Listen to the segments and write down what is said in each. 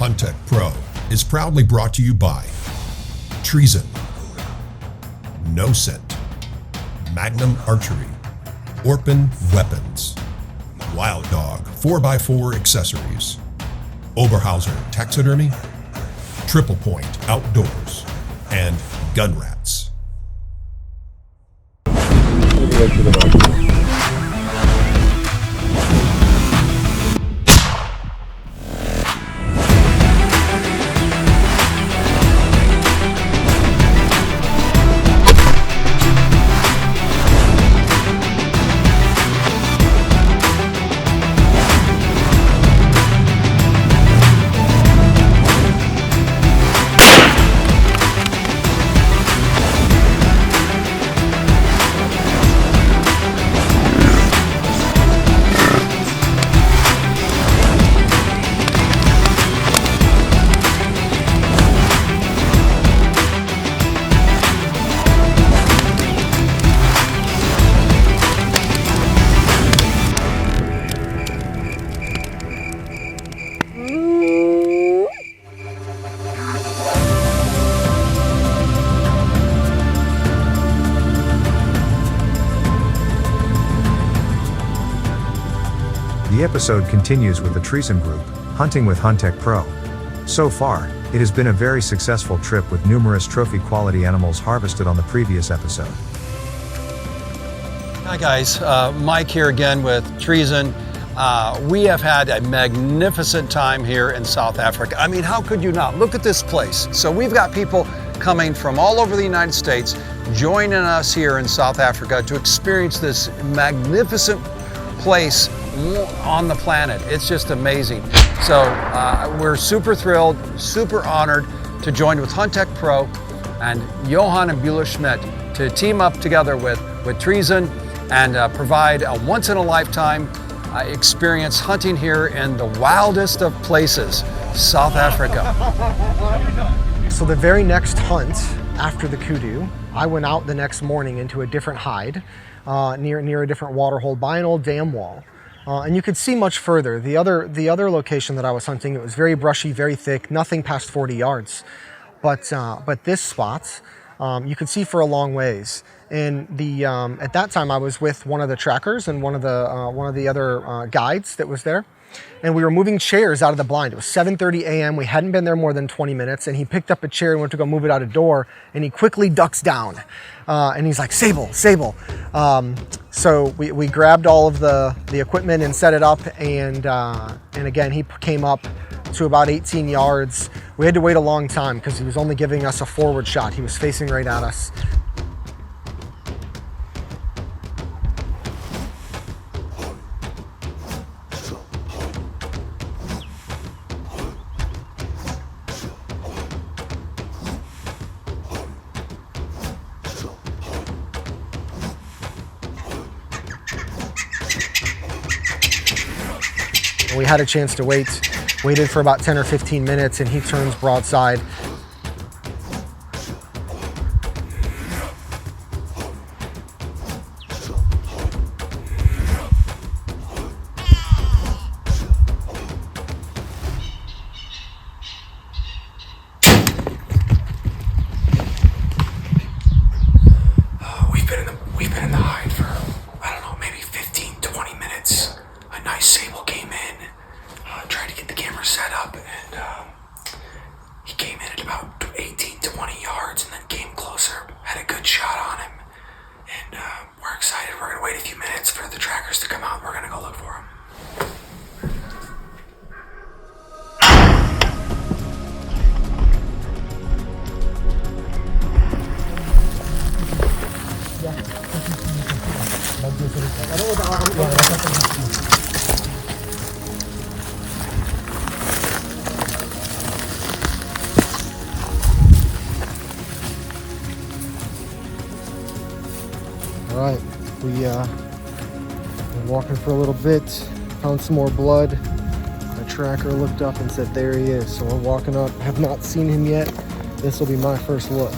Huntech Pro is proudly brought to you by Treezyn, No Scent, Magnum Archery, Orpin Weapons, Wild Dog 4x4 Accessories, Oberhauser Taxidermy, Triple Point Outdoors, and Gun Rats. The episode continues with the Treezyn group, hunting with Huntech Pro. So far, it has been a very successful trip with numerous trophy-quality animals harvested on the previous episode. Hi guys, Mike here again with Treezyn. We have had a magnificent time here in South Africa. I mean, how could you not? Look at this place. So we've got people coming from all over the United States joining us here in South Africa to experience this magnificent place on the planet. It's just amazing. So we're super thrilled, super honored to join with Huntech Pro and Johan and Beulah Schmidt to team up together with Treezyn and provide a once-in-a-lifetime experience hunting here in the wildest of places, South Africa. So the very next hunt after the kudu, I went out the next morning into a different hide near a different water hole by an old dam wall. And you could see much further. The other location that I was hunting, it was very brushy, very thick, nothing past 40 yards. But this spot, you could see for a long ways. And at that time, I was with one of the trackers and one of the other guides that was there. And we were moving chairs out of the blind. It was 7:30 a.m. We hadn't been there more than 20 minutes. And he picked up a chair and went to go move it out a door. And he quickly ducks down. And he's like, Sable, Sable. So we grabbed all of the equipment and set it up. And again, he came up to about 18 yards. We had to wait a long time because he was only giving us a forward shot. He was facing right at us. We had a chance to waited for about 10 or 15 minutes, and he turns broadside. We've been in the hide for, I don't know, maybe 15, 20 minutes. A nice Sable came in, tried to get the camera set up, and he came in at about 18, 20 yards and then came closer, had a good shot on him. And we're excited. We're going to wait a few minutes for the trackers to come out. We're going to go look for him. All right, we're walking for a little bit, found some more blood. My tracker looked up and said, there he is. So we're walking up, have not seen him yet. This will be my first look.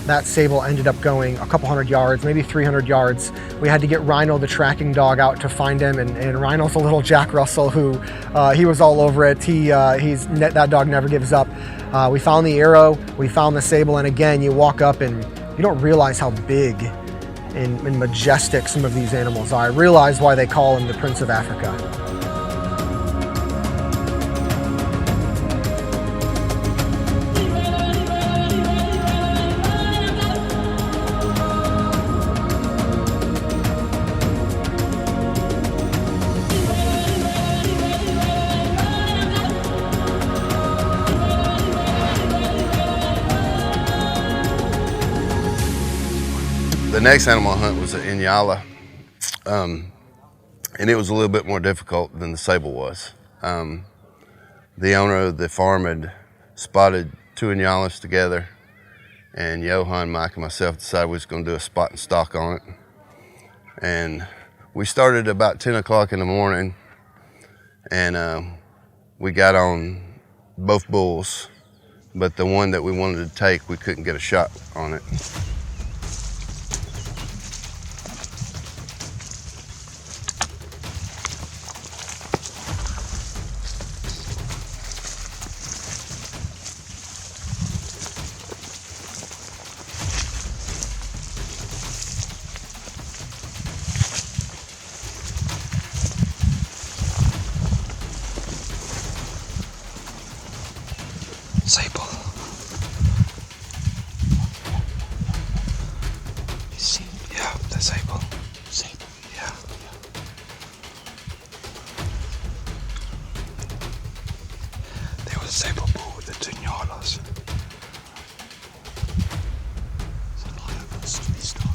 That Sable ended up going a couple hundred yards, maybe 300 yards. We had to get Rhino, the tracking dog, out to find him, and Rhino's a little Jack Russell who, he was all over it. That dog never gives up. We found the arrow, we found the Sable, and again, you walk up and you don't realize how big and majestic some of these animals are. I realize why they call him the Prince of Africa. The next animal hunt was at Nyala, and it was a little bit more difficult than the Sable was. The owner of the farm had spotted 2 Nyalas together, and Johan, Mike, and myself decided we was going to do a spot and stock on it. And we started about 10 o'clock in the morning, and we got on both bulls, but the one that we wanted to take, we couldn't get a shot on it. Sable. You see? Yeah, the Sable. Sable. Yeah. There was a Sable bull with the 2 Nyalas. So now I'm stalking.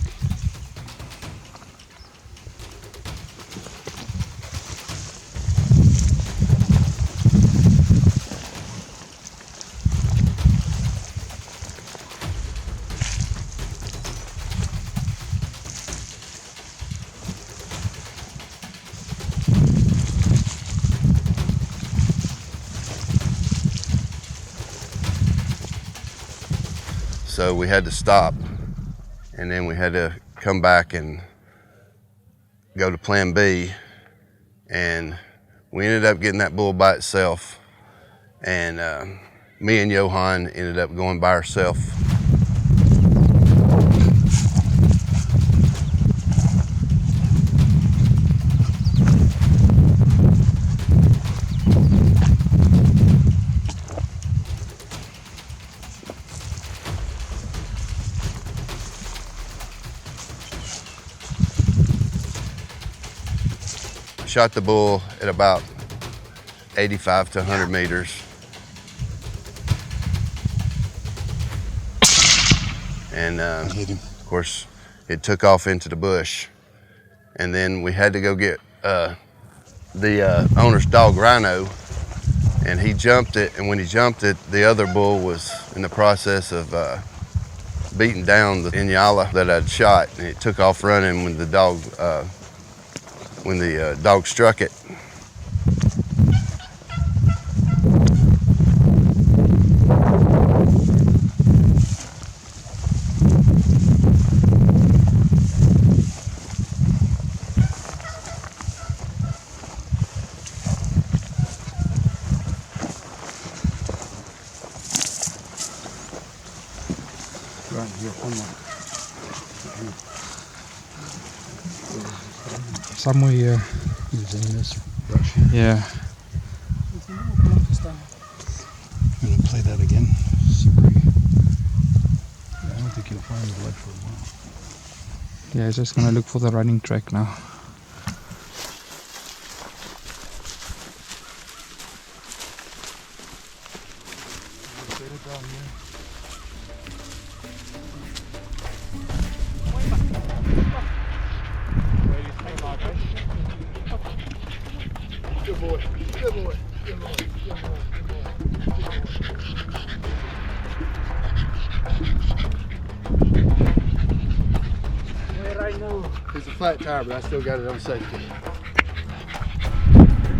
So we had to stop, and then we had to come back and go to plan B, and we ended up getting that bull by itself, and me and Johan ended up going by ourselves. Shot the bull at about 85 to 100 meters. And of course, it took off into the bush. And then we had to go get the owner's dog, Rhino, and he jumped it. And when he jumped it, the other bull was in the process of beating down the Inala that I'd shot, and it took off running when the dog struck it. Right here, somewhere here. Using this brush. Yeah. I'm gonna play that again. I don't think you'll find the blood for a while. Yeah, just gonna look for the running track now. Good boy, good boy, good boy, good boy, It's a flat tire, but I still got it on safety.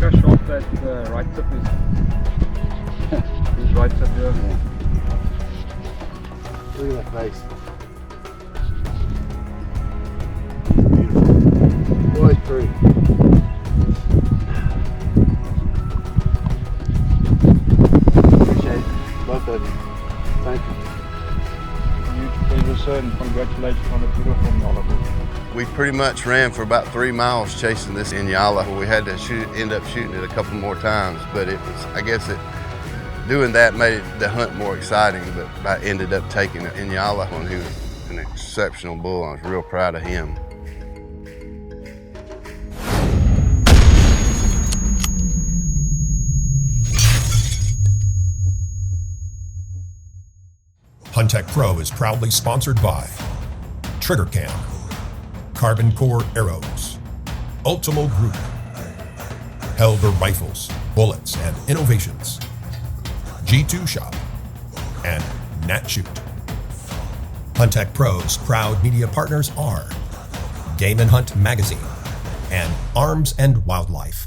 Look how sharp that right tip is. His right tip here. Look at that face. pretty much ran for about 3 miles chasing this Nyala. We had to end up shooting it a couple more times, but it was, I guess doing that made the hunt more exciting, but I ended up taking an Inala one. He was an exceptional bull. I was real proud of him. Huntech Pro is proudly sponsored by Trigger Cam, Carbon Core Arrows, Ultimo Group, Helver Rifles, Bullets and Innovations, G2 Shop, and Nat Shoot. Huntech Pro's proud media partners are Game & Hunt Magazine and Arms and Wildlife.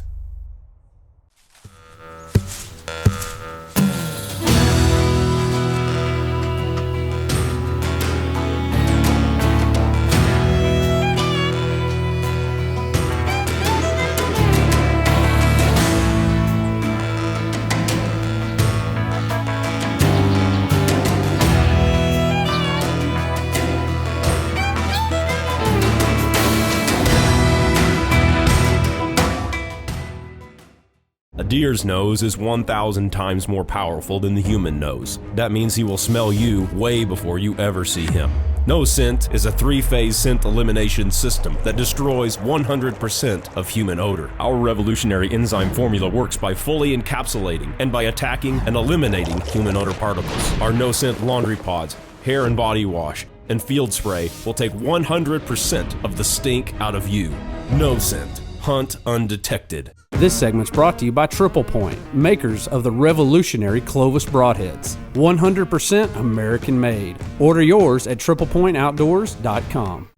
A deer's nose is 1,000 times more powerful than the human nose. That means he will smell you way before you ever see him. Nose scent is a 3-phase scent elimination system that destroys 100% of human odor. Our revolutionary enzyme formula works by fully encapsulating and by attacking and eliminating human odor particles. Our no scent laundry pods, hair and body wash, and field spray will take 100% of the stink out of you. No scent. Hunt undetected. This segment's brought to you by Triple Point, makers of the revolutionary Clovis broadheads. 100% American made. Order yours at triplepointoutdoors.com.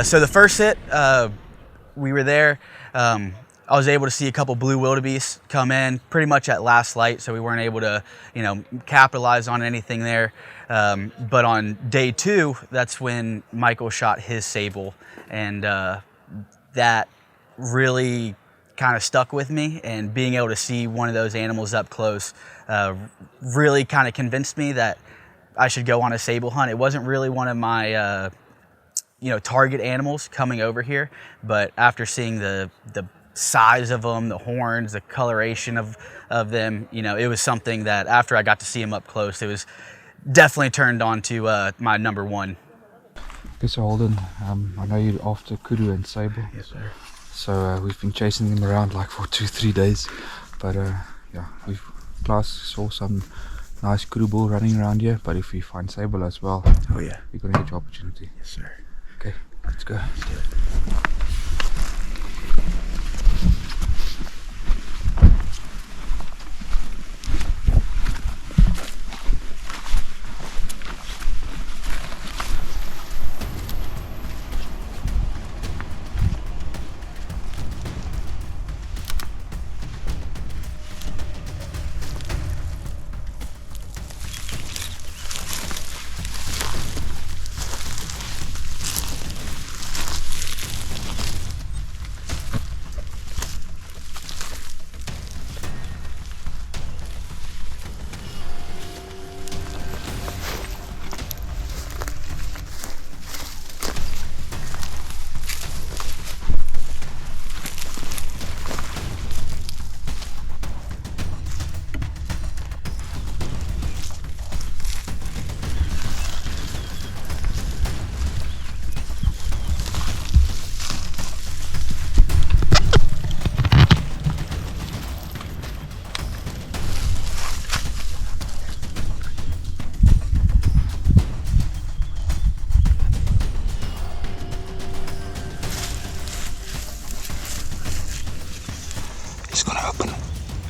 So the first sit, we were there. I was able to see a couple blue wildebeest come in pretty much at last light, so we weren't able to, capitalize on anything there. But on day 2, that's when Michael shot his Sable, and that really kind of stuck with me. And being able to see one of those animals up close really kind of convinced me that I should go on a Sable hunt. It wasn't really one of my target animals coming over here, but after seeing the size of them, the horns, the coloration of them, it was something that after I got to see them up close, it was definitely turned on to my number one. Okay, so Holden, I know you're after kudu and Sable. Yes, sir. So we've been chasing them around like for 2-3 days, but we've saw some nice kudu bull running around here, but if we find Sable as well, oh yeah, we're gonna get your opportunity. Yes, sir. Okay, let's go. Let's do it.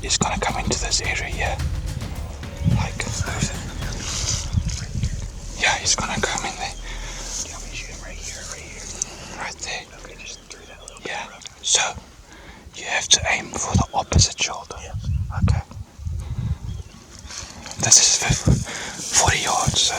It's gonna come into this area here. Yeah, he's gonna come in there. You want me to shoot him right here? Right there. Okay, just through that little bit. Yeah. So you have to aim for the opposite shoulder. Yeah. Okay. This is 40 yards.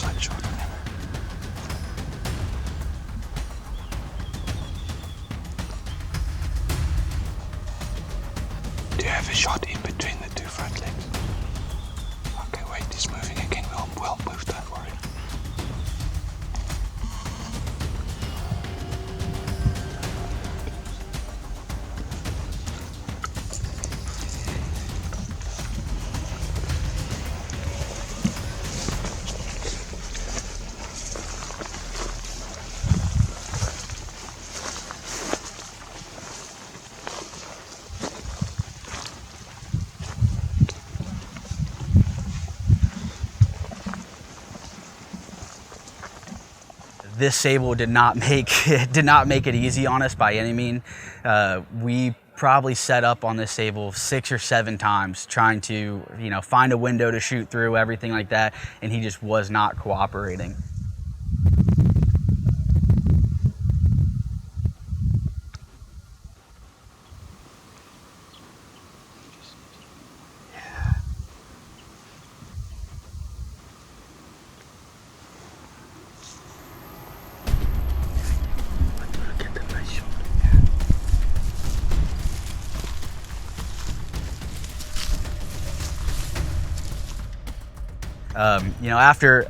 one-sided shot. Do you have a shot in between the two front legs? Okay, wait, he's moving again. We'll move, don't worry. This Sable did not make it easy on us by any means. We probably set up on this Sable 6 or 7 times trying to, find a window to shoot through, everything like that, and he just was not cooperating.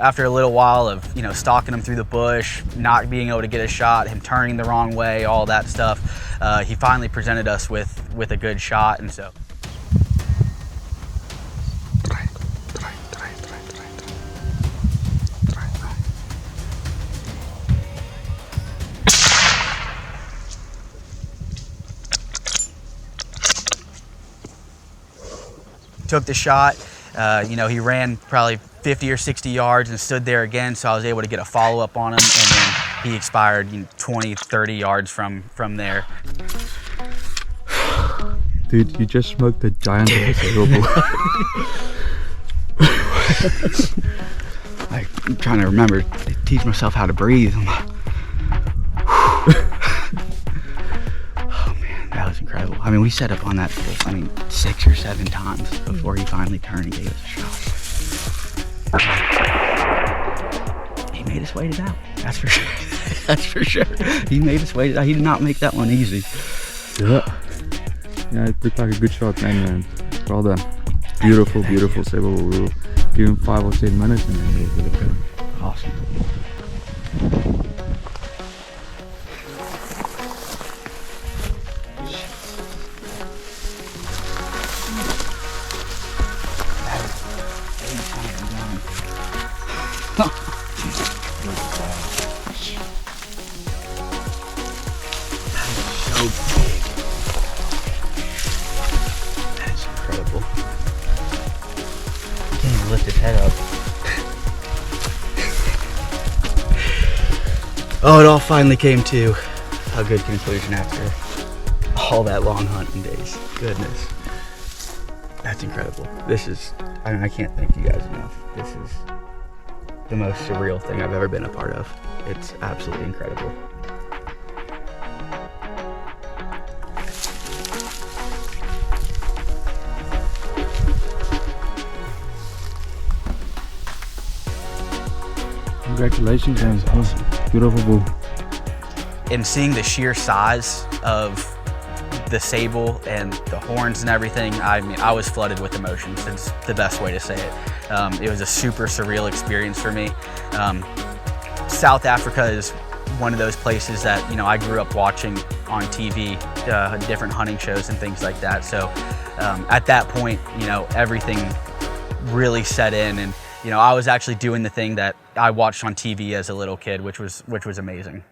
After a little while of stalking him through the bush, not being able to get a shot, him turning the wrong way, all that stuff, he finally presented us with a good shot, and so. Took the shot. He ran probably 50 or 60 yards and stood there again, so I was able to get a follow-up on him, and then he expired 20, 30 yards from there. Dude, you just smoked a giant Sable. I'm trying to remember to teach myself how to breathe. Oh man, that was incredible. I mean, we set up on that, 6 or 7 times before he finally turned and gave us a shot. He made us wait it out. That's for sure. That's for sure. He made us wait it out. He did not make that one easy. Yeah, it looked like a good shot, man. Well done. Beautiful, beautiful Sable. We'll give him 5 or 10 minutes and then we'll get it going. Awesome. Oh, it all finally came to a good conclusion after all that long hunting days. Goodness. That's incredible. This is, I can't thank you guys enough. This is the most surreal thing I've ever been a part of. It's absolutely incredible. Congratulations, man. Awesome. Beautiful bull. And seeing the sheer size of the Sable and the horns and everything, I was flooded with emotions. It's the best way to say it. It was a super surreal experience for me. South Africa is one of those places that I grew up watching on TV, different hunting shows and things like that. So at that point, everything really set in, and I was actually doing the thing that I watched on TV as a little kid, which was amazing.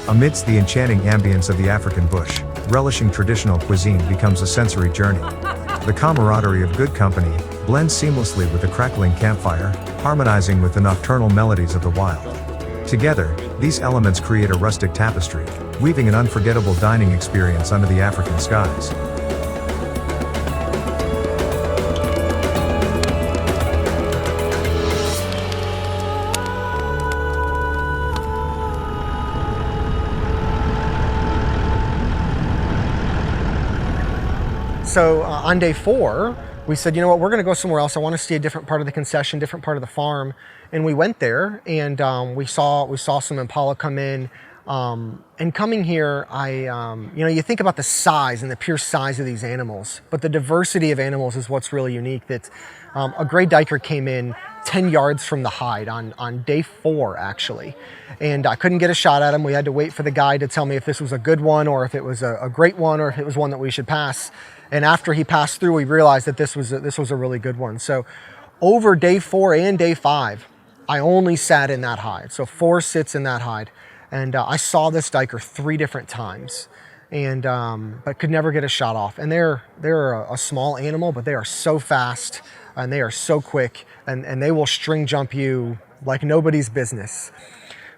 Amidst the enchanting ambience of the African bush, relishing traditional cuisine becomes a sensory journey. The camaraderie of good company blends seamlessly with the crackling campfire, harmonizing with the nocturnal melodies of the wild. Together, these elements create a rustic tapestry, weaving an unforgettable dining experience under the African skies. So on day 4, we said, you know what, we're going to go somewhere else. I want to see a different part of the concession, different part of the farm. And we went there, and we saw some impala come in. And coming here, you think about the size and the pure size of these animals, but the diversity of animals is what's really unique. That a gray Duiker came in 10 yards from the hide on day 4, actually. And I couldn't get a shot at him. We had to wait for the guide to tell me if this was a good one, or if it was a great one, or if it was one that we should pass. And after he passed through, we realized that this was a really good one. So over day 4 and day 5, I only sat in that hide. So 4 sits in that hide. And I saw this Duiker 3 different times, and but could never get a shot off. And they're a small animal, but they are so fast, and they are so quick, and they will string jump you like nobody's business.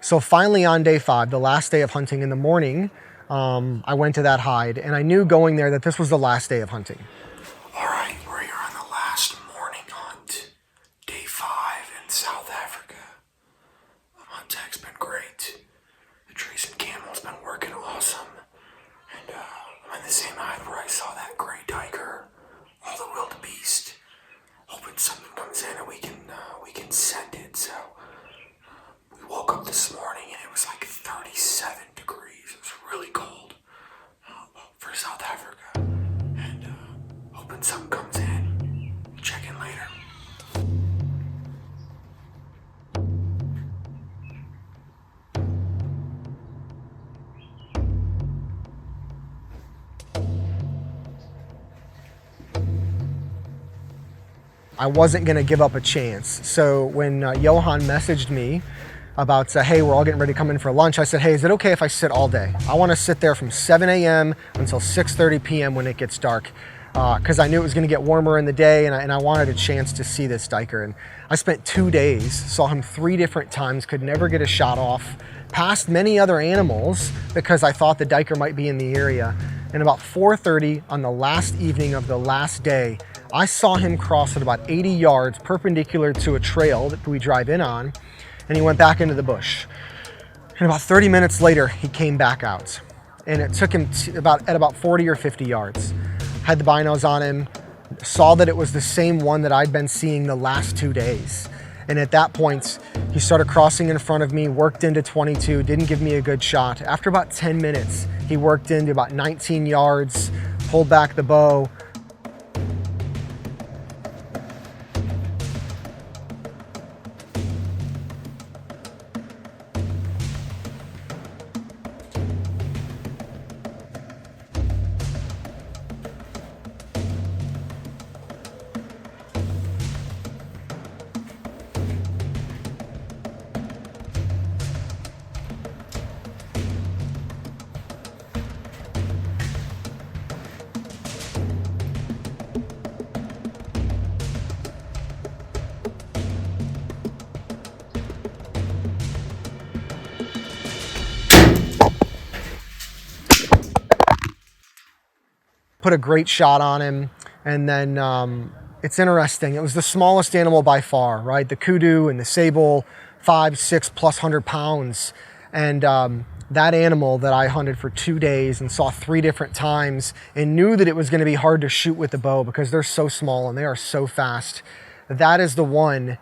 So finally on day 5, the last day of hunting, in the morning, I went to that hide, and I knew going there that this was the last day of hunting. All right, we're here on the last morning hunt, day 5 in South Africa. Huntech's been great. The Treezyn camel's been working awesome. And I'm in the same hide where I saw that gray Duiker, all the wildebeest. Hoping something comes in and we can send it. So we woke up this morning and it was like 37 degrees. It was really cold for South Africa. And hoping something comes in. We'll check in later. I wasn't going to give up a chance. So when Johan messaged me about, hey, we're all getting ready to come in for lunch, I said, hey, is it okay if I sit all day? I want to sit there from 7 a.m. until 6:30 p.m. when it gets dark, because I knew it was going to get warmer in the day, and I wanted a chance to see this Duiker. And I spent 2 days, saw him 3 different times, could never get a shot off, passed many other animals because I thought the Duiker might be in the area. And about 4:30 on the last evening of the last day, I saw him cross at about 80 yards perpendicular to a trail that we drive in on, and he went back into the bush. And about 30 minutes later, he came back out. And it took him at about 40 or 50 yards. Had the binos on him, saw that it was the same one that I'd been seeing the last 2 days. And at that point, he started crossing in front of me, worked into 22, didn't give me a good shot. After about 10 minutes, he worked into about 19 yards, pulled back the bow. Put a great shot on him, and then it's interesting. It was the smallest animal by far, right? The kudu and the sable, 5, 6+ 100 pounds, and that animal that I hunted for 2 days and saw 3 different times, and knew that it was going to be hard to shoot with the bow because they're so small and they are so fast. That is the one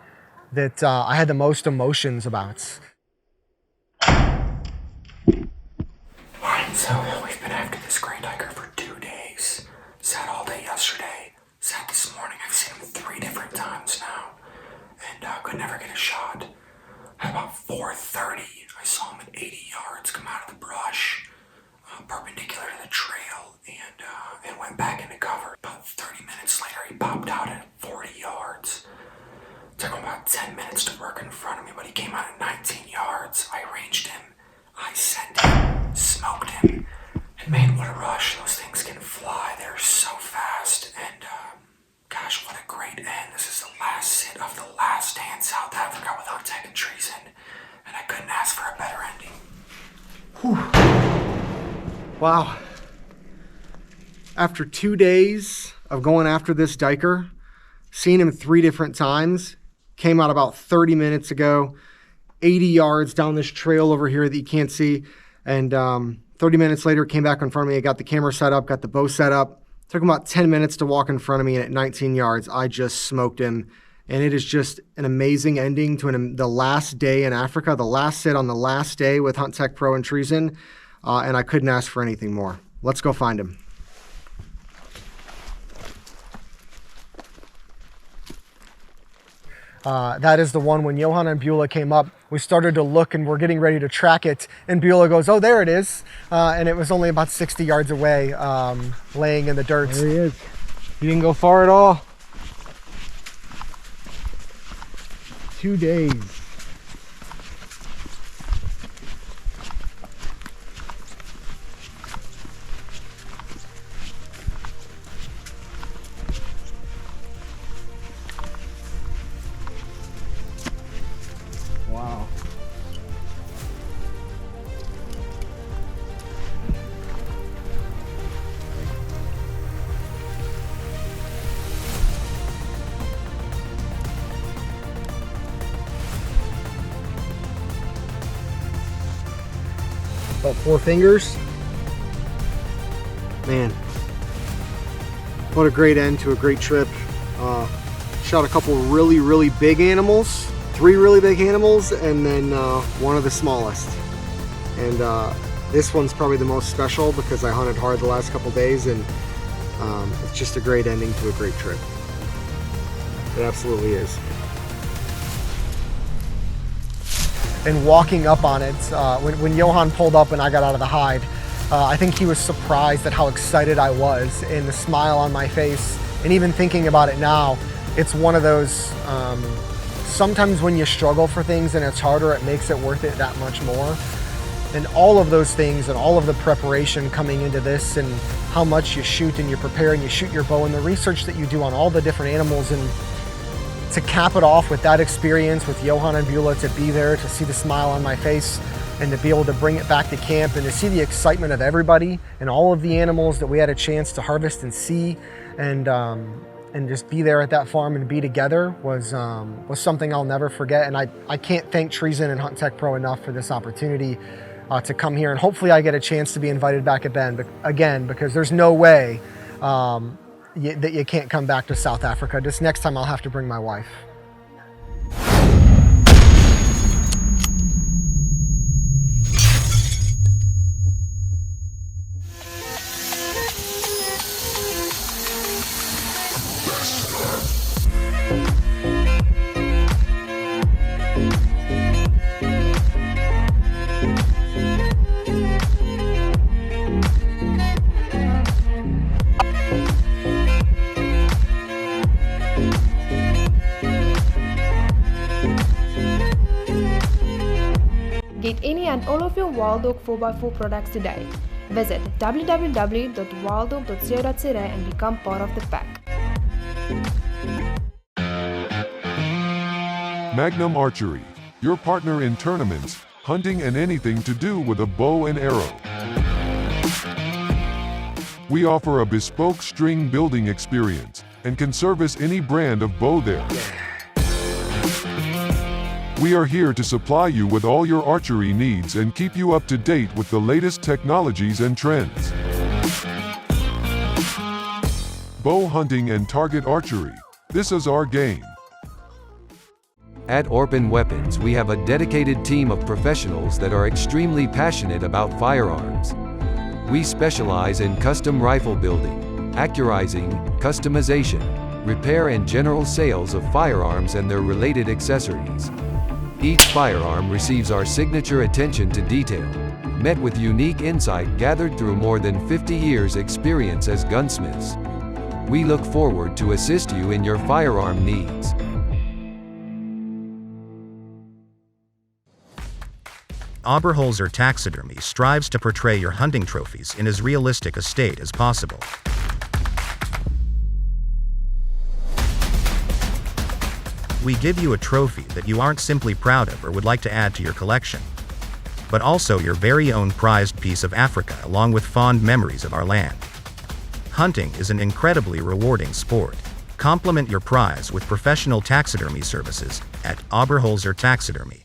that I had the most emotions about. Alright, so we've been after this gray Duiker for 2 days. Sat all day yesterday, sat this morning. I've seen him 3 different times now, and could never get a shot. At about 4:30, I saw him at 80 yards come out of the brush, perpendicular to the trail, and went back into cover. About 30 minutes later, he popped out at 40 yards. Took him about 10 minutes to work in front of me, but he came out at 19 yards. I ranged him, I sent him, smoked him, and man, what a rush. Those things can fly. They're so fast, and gosh, what a great end. This is the last sit of the last day in South Africa with Huntech and Treezyn, and I couldn't ask for a better ending. Whew. Wow. After 2 days of going after this Duiker, seeing him 3 different times, came out about 30 minutes ago, 80 yards down this trail over here that you can't see, and 30 minutes later came back in front of me. I got the camera set up, got the bow set up, Took him about 10 minutes to walk in front of me, and at 19 yards, I just smoked him. And it is just an amazing ending to the last day in Africa, the last sit on the last day with Huntech Pro and Treezyn, and I couldn't ask for anything more. Let's go find him. That is the one when Johan and Beulah came up, we started to look and we're getting ready to track it. And Beulah goes, oh, there it is. And it was only about 60 yards away, laying in the dirt. There he is. He didn't go far at all. 2 days. Wow. About 4 fingers. Man, what a great end to a great trip. Shot a couple really big animals, 3 really big animals, and then one of the smallest. And this one's probably the most special because I hunted hard the last couple days, and it's just a great ending to a great trip. It absolutely is. And walking up on it, when Johan pulled up and I got out of the hide, I think he was surprised at how excited I was and the smile on my face. And even thinking about it now, it's one of those, sometimes when you struggle for things and it's harder, it makes it worth it that much more. And all of those things and all of the preparation coming into this and how much you shoot and you prepare and you shoot your bow and the research that you do on all the different animals, and to cap it off with that experience with Johan and Beulah, to be there, to see the smile on my face and to be able to bring it back to camp and to see the excitement of everybody and all of the animals that we had a chance to harvest and see, and just be there at that farm and be together was something I'll never forget. And I can't thank Treezyn and Huntech Pro enough for this opportunity to come here, and hopefully I get a chance to be invited back again, because there's no way that you can't come back to South Africa. Just next time I'll have to bring my wife. Get any and all of your Wild Dog 4x4 products today. Visit www.wilddog.co.za and become part of the pack. Magnum Archery, your partner in tournaments, hunting, and anything to do with a bow and arrow. We offer a bespoke string building experience and can service any brand of bow there. We are here to supply you with all your archery needs and keep you up to date with the latest technologies and trends. Bow hunting and target archery, this is our game. At Orpin Weapons, we have a dedicated team of professionals that are extremely passionate about firearms. We specialize in custom rifle building, accurizing, customization, repair and general sales of firearms and their related accessories. Each firearm receives our signature attention to detail, met with unique insight gathered through more than 50 years' experience as gunsmiths. We look forward to assist you in your firearm needs. Oberholzer Taxidermy strives to portray your hunting trophies in as realistic a state as possible. We give you a trophy that you aren't simply proud of or would like to add to your collection, but also your very own prized piece of Africa along with fond memories of our land. Hunting is an incredibly rewarding sport. Complement your prize with professional taxidermy services at Oberholzer Taxidermy.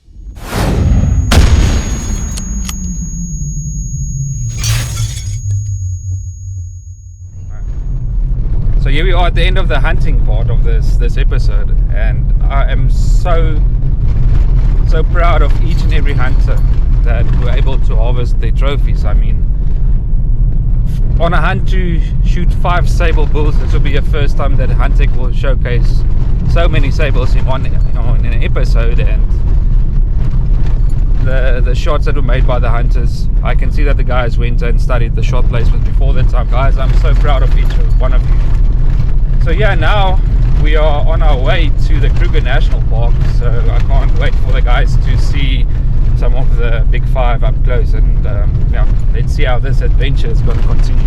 So here we are at the end of the hunting part of this episode, and I am so proud of each and every hunter that were able to harvest their trophies. I mean, on a hunt to shoot 5 sable bulls, this will be the first time that Huntech will showcase so many sables in an episode, and the shots that were made by the hunters, I can see that the guys went and studied the shot placement before that time. Guys, I'm so proud of each one of you. So yeah, now we are on our way to the Kruger National Park, so I can't wait for the guys to see some of the big 5 up close, and yeah, let's see how this adventure is going to continue.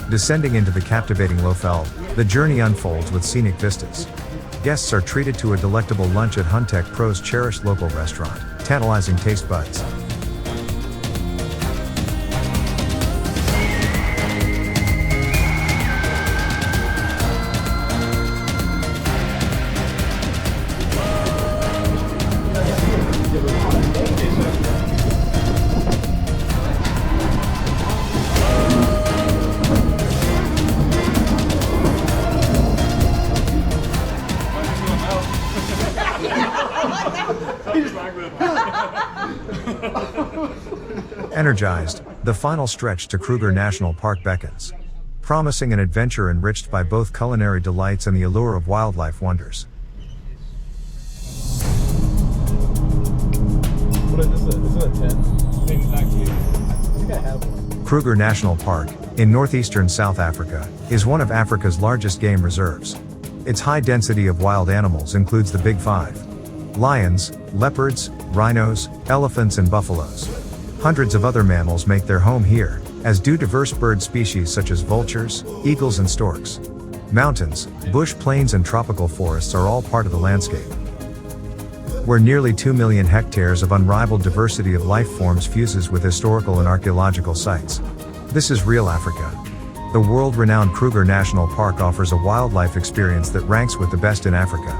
Descending into the captivating Lofeld, the journey unfolds with scenic vistas. Guests are treated to a delectable lunch at Huntech Pro's cherished local restaurant, tantalizing taste buds. Energized, the final stretch to Kruger National Park beckons, promising an adventure enriched by both culinary delights and the allure of wildlife wonders. What is this? Is it a 10? Maybe back to you. I think I have one. Kruger National Park, in northeastern South Africa, is one of Africa's largest game reserves. Its high density of wild animals includes the Big 5: lions, leopards, rhinos, elephants, and buffaloes. Hundreds of other mammals make their home here, as do diverse bird species such as vultures, eagles, and storks. Mountains, bush plains, and tropical forests are all part of the landscape, where nearly 2 million hectares of unrivaled diversity of life forms fuses with historical and archaeological sites. This is real Africa. The world-renowned Kruger National Park offers a wildlife experience that ranks with the best in Africa.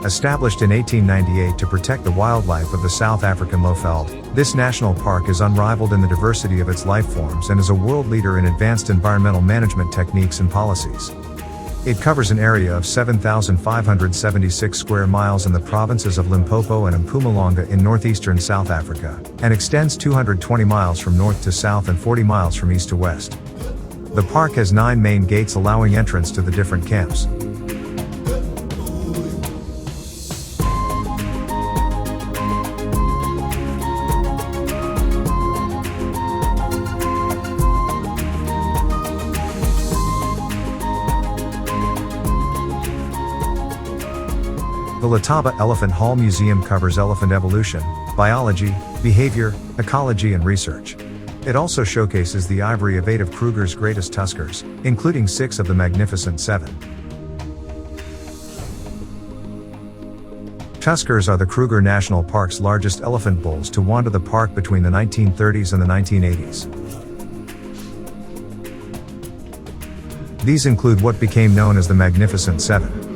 Established in 1898 to protect the wildlife of the South African Lofeld, this national park is unrivaled in the diversity of its life forms and is a world leader in advanced environmental management techniques and policies. It covers an area of 7,576 square miles in the provinces of Limpopo and Mpumalanga in northeastern South Africa, and extends 220 miles from north to south and 40 miles from east to west. The park has 9 main gates allowing entrance to the different camps. The Letaba Elephant Hall Museum covers elephant evolution, biology, behavior, ecology, and research. It also showcases the ivory of 8 of Kruger's greatest tuskers, including 6 of the Magnificent 7. Tuskers are the Kruger National Park's largest elephant bulls to wander the park between the 1930s and the 1980s. These include what became known as the Magnificent 7.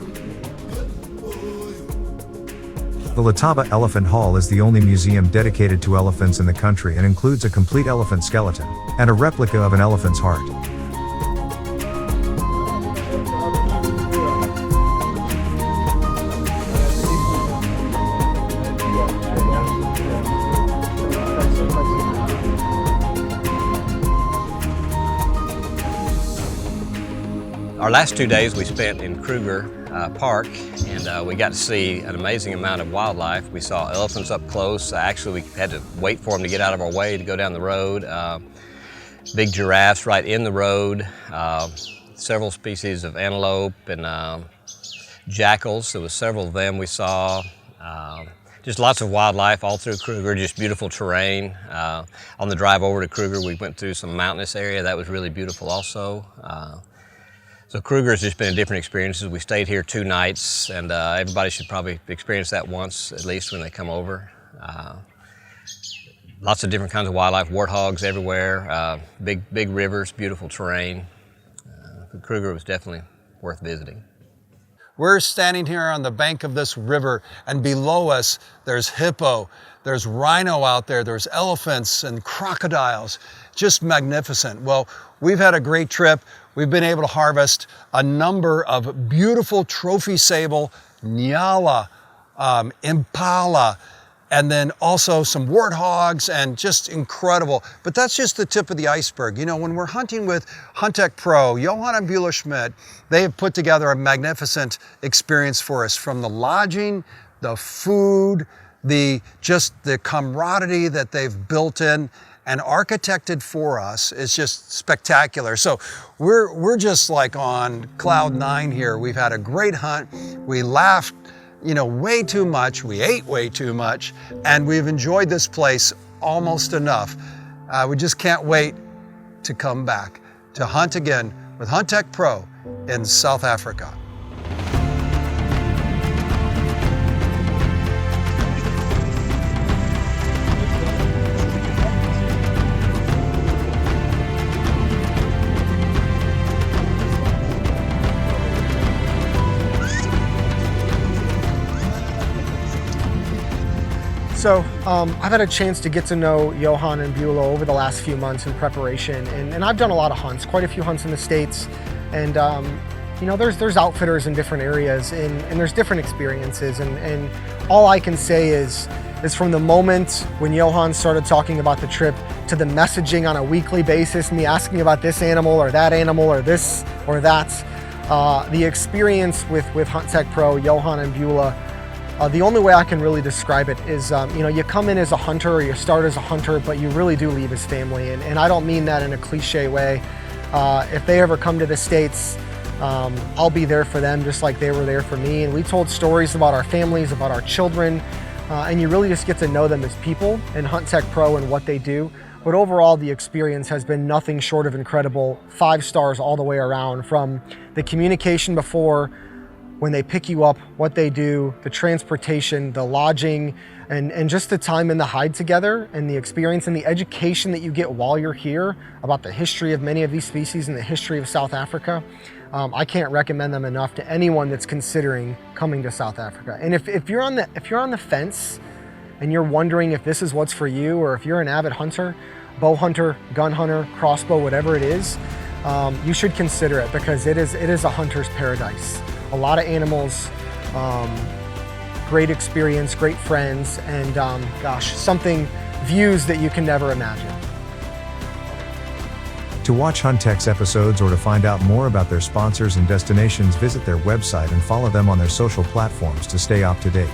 The Letaba Elephant Hall is the only museum dedicated to elephants in the country and includes a complete elephant skeleton, and a replica of an elephant's heart. Our last 2 days we spent in Kruger Park, and we got to see an amazing amount of wildlife. We saw elephants up close. Actually, we had to wait for them to get out of our way to go down the road. Big giraffes right in the road. Several species of antelope and jackals. There was several of them we saw. Just lots of wildlife all through Kruger, just beautiful terrain. On the drive over to Kruger, we went through some mountainous area. That was really beautiful also. So Kruger has just been a different experience. We stayed here 2 nights, and everybody should probably experience that once, at least when they come over. Lots of different kinds of wildlife, warthogs everywhere, big rivers, beautiful terrain. Kruger was definitely worth visiting. We're standing here on the bank of this river, and below us there's hippo, there's rhino out there, there's elephants and crocodiles. Just magnificent. Well, we've had a great trip. We've been able to harvest a number of beautiful trophy sable, Nyala, impala, and then also some warthogs, and just incredible. But that's just the tip of the iceberg. You know, when we're hunting with Huntech Pro, Johan and Beulah Schmidt, they have put together a magnificent experience for us, from the lodging, the food, the camaraderie that they've built in and architected for us is just spectacular. So we're just like on cloud 9 here. We've had a great hunt. We laughed, you know, way too much. We ate way too much, and we've enjoyed this place almost enough. We just can't wait to come back to hunt again with Huntech Pro in South Africa. So I've had a chance to get to know Johan and Beulah over the last few months in preparation, and I've done a lot of hunts, quite a few hunts in the States, and you know, there's outfitters in different areas, and there's different experiences, and all I can say is from the moment when Johan started talking about the trip to the messaging on a weekly basis, me asking about this animal or that animal or this or that, the experience with Huntech Pro, Johan and Beulah, the only way I can really describe it is, you know, you come in as a hunter or you start as a hunter, but you really do leave as family. And I don't mean that in a cliche way. If they ever come to the States, I'll be there for them just like they were there for me. And we told stories about our families, about our children, and you really just get to know them as people in Huntech Pro and what they do. But overall, the experience has been nothing short of incredible. 5 stars all the way around, from the communication before, when they pick you up, what they do, the transportation, the lodging, and just the time in the hide together, and the experience and the education that you get while you're here about the history of many of these species and the history of South Africa. I can't recommend them enough to anyone that's considering coming to South Africa. And if you're on the fence and you're wondering if this is what's for you, or if you're an avid hunter, bow hunter, gun hunter, crossbow, whatever it is, you should consider it, because it is a hunter's paradise. A lot of animals, great experience, great friends, and views that you can never imagine. To watch Huntech's episodes or to find out more about their sponsors and destinations, visit their website and follow them on their social platforms to stay up to date.